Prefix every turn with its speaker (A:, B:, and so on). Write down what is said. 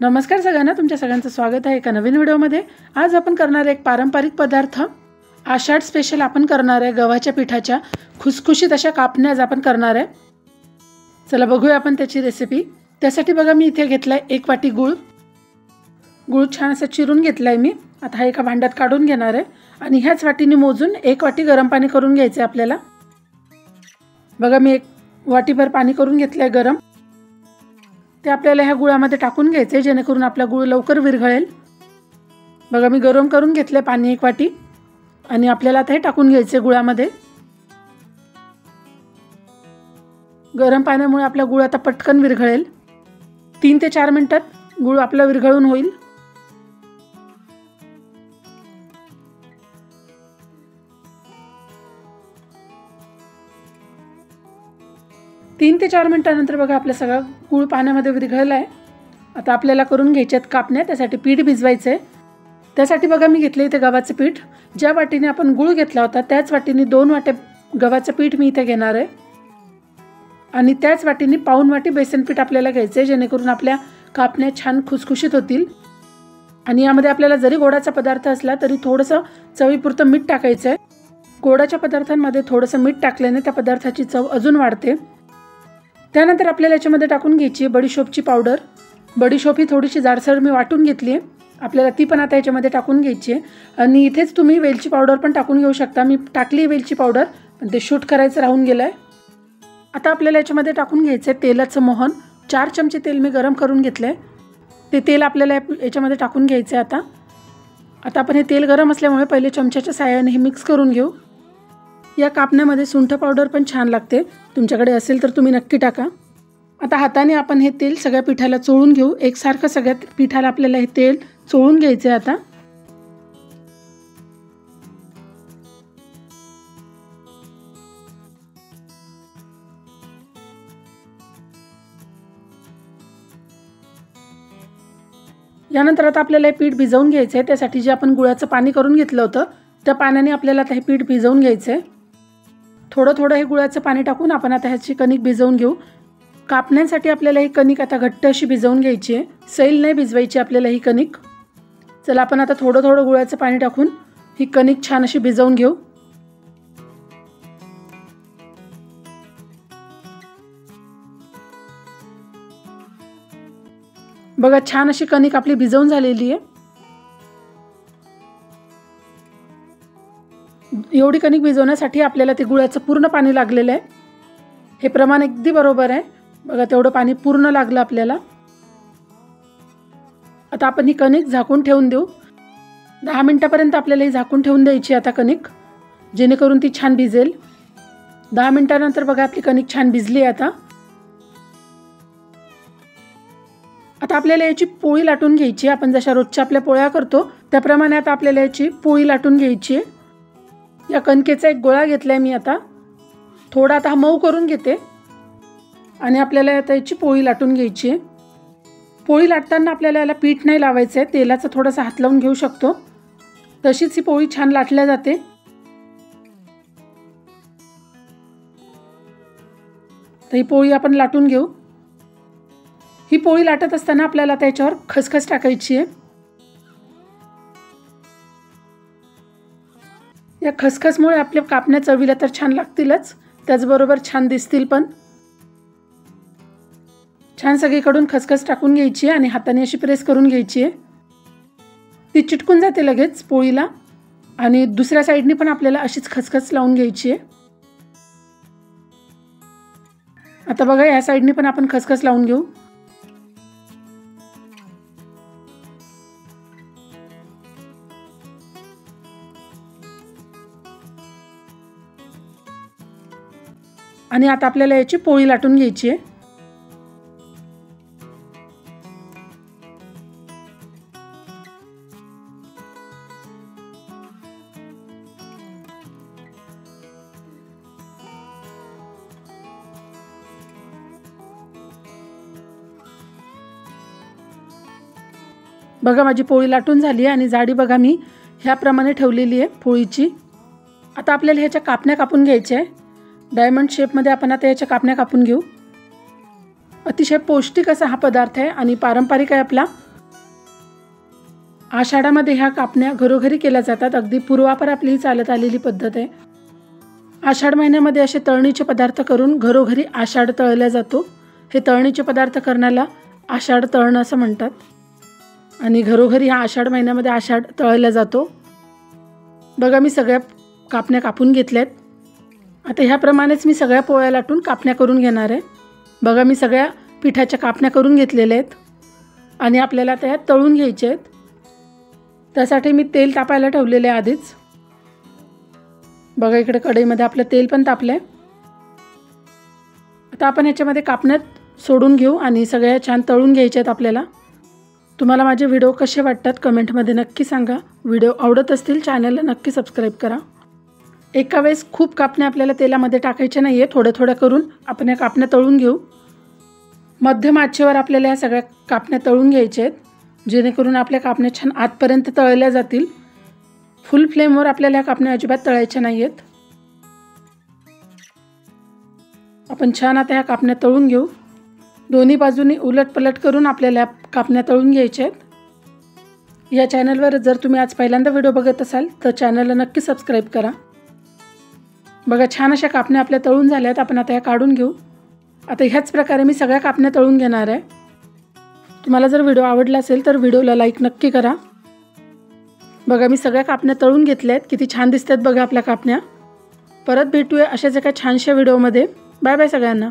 A: नमस्कार सगळ्यांना, तुमच्या सगळ्यांचं स्वागत आहे एका नवीन व्हिडिओमध्ये। आज आपण करणार एक पारंपरिक पदार्थ, आषाढ स्पेशल आपण करणार आहे गव्हाच्या पिठाच्या खुसखुशीत अशा कापण्या आज आपण करणार आहे। चला बघूया आपण त्याची रेसिपी। त्यासाठी बघा मी इथे घेतलाय 1 वाटी गूळ छान असं चिरून घेतलाय मी। आता हा एका भांड्यात काढून घेणार आहे आणि ह्याच वाटीने मोजून 1 वाटी गरम पाणी करून घ्यायचे आपल्याला। बघा मी 1 वाटीभर पाणी करून घेतलंय गरम। ते आपल्याला ह्या गुळामध्ये टाकून घ्यायचे जेणेकरून आपला गुळ लवकर विरघळेल। बघा मी गरम करून घेतले पाणी 1 वाटी आणि आपल्याला आता हे टाकून घ्यायचे गुळामध्ये। गरम पाण्यामुळे आपला गुळ आता पटकन विरघळेल। 3 ते 4 मिनिटात गुळ आपला विरघळून होईल। तीन ते 4 मिनिटांनंतर बघा आपला सगळा गूळ पाण्यामध्ये विरघळला आहे। आता आपल्याला करून घ्यायचे आहेत कापण्या। त्यासाठी पीठ भिजवायचं आहे। त्यासाठी बघा मी घेतले इथे गव्हाचं पीठ। ज्या वाटीने आपण गूळ घेतला होता त्याच वाटीने 2 वाट्या गव्हाचं पीठ मी इथे घेणार आहे आणि त्याच वाटीने पाऊण वाटी बेसन पीठ आपल्याला घ्यायचं आहे जेणेकरून आपल्या कापण्या छान खुसखुशीत होतील। आणि यामध्ये आपल्याला जरी गोडाचा पदार्थ असला तरी थोडंसं चवीपुरतं मीठ टाकायचं आहे। गोडाच्या पदार्थांमध्ये थोडंसं मीठ टाकल्याने त्या पदार्थाची चव अजून वाढते। त्यानंतर आपल्याला याच्यामध्ये टाकून घ्यायची बडीशोपची पावडर। बडीशोप ही थोडीशी जाडसर मी वाटून घेतली आहे। आपल्याला ती पण आता याच्यामध्ये टाकून घ्यायची आहे आणि इथेच तुम्ही वेलची पावडर पण टाकून घेऊ शकता। मी टाकली वेलची पावडर पण ते शूट करायचं राहून गेलं आहे। आता आपल्याला याच्यामध्ये टाकून घ्यायचं आहे तेलाचं मोहन। 4 चमचे तेल मी गरम करून घेतलं आहे। ते तेल आपल्याला याच्यामध्ये टाकून घ्यायचं आहे। आता आपण हे तेल गरम असल्यामुळे पहिले चमच्याच्या साहाय्याने हे मिक्स करून घेऊ। या कापण्यामध्ये सुंठ पावडर पण छान लागते, तुमच्याकडे असेल तर तुम्ही नक्की टाका। आता हाताने आपण हे तेल सगळ्या पिठाला चोळून घेऊ। एकसारखं सगळ्या पिठाला आपल्याला हे तेल चोळून घ्यायचे आहे। आता यानंतर आता आपल्याला हे पीठ भिजवून घ्यायचं आहे। त्यासाठी जे आपण गुळाचं पाणी करून घेतलं होतं त्या पाण्याने आपल्याला आता हे पीठ भिजवून घ्यायचं आहे। थोडं थोडं हे गुळाचं पाणी टाकून आपण आता ह्याची कणिक भिजवून घेऊ। कापण्यासाठी आपल्याला ही कणिक आता घट्ट अशी भिजवून घ्यायची आहे। सैल नाही भिजवायची आपल्याला ही कणिक। चला आपण आता थोडं थोडं गुळाचं पाणी टाकून ही कणिक छान अशी भिजवून घेऊ। बघा छान अशी कणिक आपली भिजवून झालेली आहे। एवढी कणिक भिजवण्यासाठी आपल्याला ते गुळाचं पूर्ण पाणी लागलेलं आहे। हे प्रमाण अगदी बरोबर आहे। बघा तेवढं पाणी पूर्ण लागलं आपल्याला। आता आपण ही कणिक झाकून ठेवून देऊ। 10 मिनिटांपर्यंत आपल्याला ही झाकून ठेवून द्यायची आता कणिक, जेणेकरून ती छान भिजेल। 10 मिनिटांनंतर बघा आपली कणिक छान भिजली आहे। आता आपल्याला याची पोळी लाटून घ्यायची। आपण जशा रोजच्या आपल्या पोळ्या करतो त्याप्रमाणे आता आपल्याला याची पोळी लाटून घ्यायची आहे। या कणकेचा एक गोळा घेतलाय मी आता। थोडा आता मऊ करून घेते आणि आपल्याला आता याची पोळी लाटून घ्यायची आहे। पोळी लाटताना आपल्याला याला पीठ नाही लावायचं आहे, तेलाचा थोडासा हात लावून घेऊ शकतो। तशीच ही पोळी छान लाटल्या जाते। तर ही पोळी आपण लाटून घेऊ। ही पोळी लाटत असताना आपल्याला त्याच्यावर खसखस टाकायची आहे। या खसखसमुळे आपल्या कापण्या चवीला तर छान लागतीलच, त्याचबरोबर छान दिसतील पण। छान सगळीकडून खसखस टाकून घ्यायची आणि हाताने अशी प्रेस करून घ्यायची आहे। ती चिटकून जाते लगेच पोळीला आणि दुसऱ्या साईडनी पण आपल्याला अशीच खसखस लावून घ्यायची आहे। आता बघा या साईडनी पण आपण खसखस लावून घेऊ। आणि आता आपल्याला याची पोळी लाटून घ्यायची आहे। बघा माझी पोळी लाटून झाली आहे आणि जाडी बघा मी ह्याप्रमाणे ठेवलेली आहे पोळीची। आता आपल्याला ह्याच्या कापण्या कापून घ्यायच्या आहे। डायमंड शेपमध्ये आपण आता याच्या कापण्या कापून घेऊ। अतिशय पौष्टिक असा हा पदार्थ आहे आणि पारंपरिक आहे आपला। आषाढामध्ये ह्या कापण्या घरोघरी केल्या जातात. अगदी पूर्वापार आपली ही चालत आलेली पद्धत आहे. आषाढ महिन्यामध्ये असे तळणीचे पदार्थ करून घरोघरी आषाढ तळला जातो. हे तळणीचे पदार्थ करण्याला आषाढ तळणं असं म्हणतात. आणि घरोघरी हा आषाढ महिन्यामध्ये आषाढ तळला जातो. बघा मी सगळ्या कापण्या कापून घेतल्यात. आता ह्याप्रमाणेच मी सगळ्या पोळ्या लाटून कापण्या करून घेणार आहे. बघा मी सगळ्या पिठाच्या कापण्या करून घेतलेल्या आहेत आणि आपल्याला त्या तळून घ्यायच्या आहेत. त्यासाठी मी तेल तापायला ठेवलेले आहे आधीच. बघा इकडे कढईमध्ये आपलं तेल पण तापलं आहे. आता आपण ह्याच्यामध्ये कापण्यात सोडून घेऊ आणि सगळ्या छान तळून घ्यायच्या आहेत आपल्याला. तुम्हाला माझे व्हिडिओ कसे वाटतात कमेंटमध्ये नक्की सांगा. व्हिडिओ आवडत असतील चॅनलला नक्की सबस्क्राईब करा. एका वेळेस खूप कापण्या आपल्याला तेलामध्ये टाकायच्या नाही आहे. थोड्या थोड्या करून आपण या कापण्या तळून घेऊ. मध्यम आचेवर आपल्याला या सगळ्या कापण्या तळून घ्यायच्या आहेत, जेणेकरून आपल्या कापण्या छान आतपर्यंत तळल्या जातील. फुल फ्लेमवर आपल्याला या कापण्या अजिबात तळायच्या नाही आहेत. आपण छान आता ह्या कापण्या तळून घेऊ. दोन्ही बाजूनी उलटपलट करून आपल्याला कापण्या तळून घ्यायच्या आहेत. या चॅनलवर जर तुम्ही आज पहिल्यांदा व्हिडिओ बघत असाल तर चॅनलला नक्की सबस्क्राईब करा. बघा छान अशा कापण्या आपल्या तळून झाल्यात. आपण आता या काढून घेऊ. आता ह्याच प्रकारे मी सगळ्या कापण्या तळून घेणार आहे. तुम्हाला जर व्हिडिओ आवडला असेल तर व्हिडिओला लाईक नक्की करा. बघा मी सगळ्या कापण्या तळून घेतल्या आहेत. किती छान दिसतात बघा आपल्या कापण्या. परत भेटूया अशाच एका छानशा व्हिडिओमध्ये. बाय बाय सगळ्यांना.